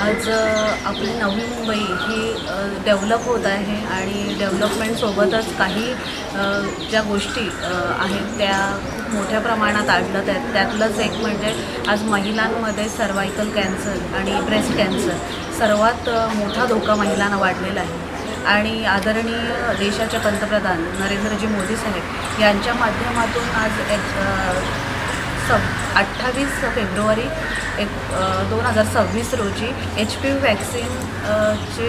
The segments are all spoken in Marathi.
आज आपली नवी मुंबई ही डेव्हलप होत आहे आणि डेव्हलपमेंटसोबतच काही ज्या गोष्टी आहेत त्या खूप मोठ्या प्रमाणात आढळत आहेत. त्यातलंच एक म्हणजे आज महिलांमध्ये सर्वायकल कॅन्सर आणि ब्रेस्ट कॅन्सर सर्वात मोठा धोका महिलांना वाढलेला आहे. आणि आदरणीय देशाचे पंतप्रधान नरेंद्रजी मोदी साहेब यांच्या माध्यमातून आज 28 फेब्रुवारी 2026 रोजी HPV वॅक्सिन ची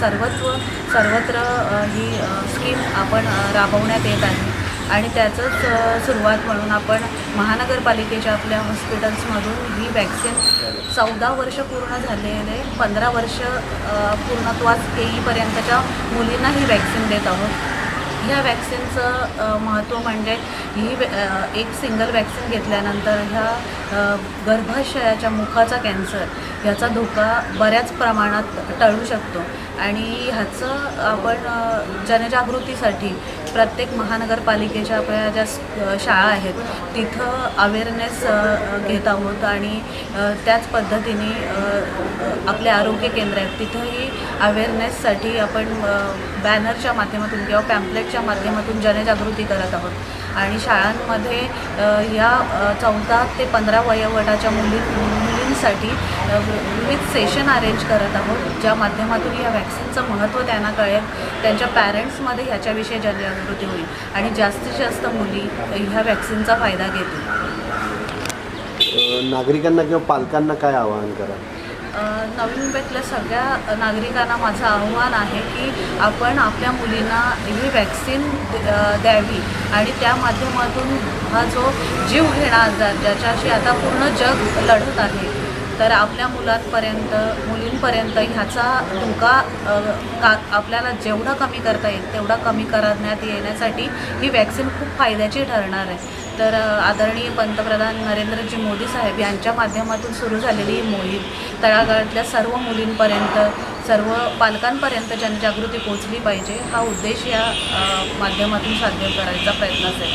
सर्वत्र ही स्कीम आपण राबवण्यात येत आहे. आणि त्याचंच सुरुवात म्हणून आपण महानगरपालिकेच्या आपल्या हॉस्पिटल्समधून ही वॅक्सिन 14 वर्ष पूर्ण झालेले 15 वर्ष पूर्णत्वास येईपर्यंतच्या मुलींना ही वॅक्सिन देत आहोत. ह्या वॅक्सिनचं महत्त्व म्हणजे ही एक सिंगल वॅक्सिन घेतल्यानंतर ह्या गर्भाशयाच्या मुखाचा कॅन्सर ह्याचा धोका बऱ्याच प्रमाणात टळू शकतो. आणि ह्याचं आपण जनजागृतीसाठी प्रत्येक महानगरपालिकेच्या आपल्या ज्या शाळा आहेत तिथं अवेअरनेस घेत आहोत. आणि त्याच पद्धतीने आपले आरोग्य केंद्र आहेत तिथंही अवेअरनेससाठी आपण बॅनरच्या माध्यमातून किंवा पॅम्पलेटच्या माध्यमातून जनजागृती करत आहोत. आणि शाळांमध्ये या 14 ते 15 वयोगटाच्या मुलींसाठी विविध सेशन अरेंज करत आहोत, ज्या माध्यमातून या वॅक्सिनचं महत्त्व त्यांना कळेल, त्यांच्या पॅरेंट्समध्ये ह्याच्याविषयी जनजागृती होईल आणि जास्तीत जास्त मुली ह्या वॅक्सिनचा फायदा घेतील. नागरिकांना किंवा पालकांना काय आवाहन करा? नवी मुंबईतल्या सगळ्या नागरिकांना माझं आव्हान आहे की आपण आपल्या मुलींना ही वॅक्सिन द्यावी आणि त्या माध्यमातून हा जो जीव घेणा आजार ज्याच्याशी आता पूर्ण जग लढत आहे, तर आपल्या मुलींपर्यंत ह्याचा धोका आपल्याला जेवढा कमी करता येईल तेवढा कमी करण्यात येण्यासाठी ही वॅक्सिन खूप फायद्याची ठरणार आहे. तर आदरणीय पंतप्रधान नरेंद्रजी मोदी साहेब यांच्या माध्यमातून सुरू झालेली ही मोहीम तळागाळातल्या सर्व मुलींपर्यंत, सर्व पालकांपर्यंत जनजागृती पोचली पाहिजे, हा उद्देश या माध्यमातून साध्य करायचा प्रयत्न असेल.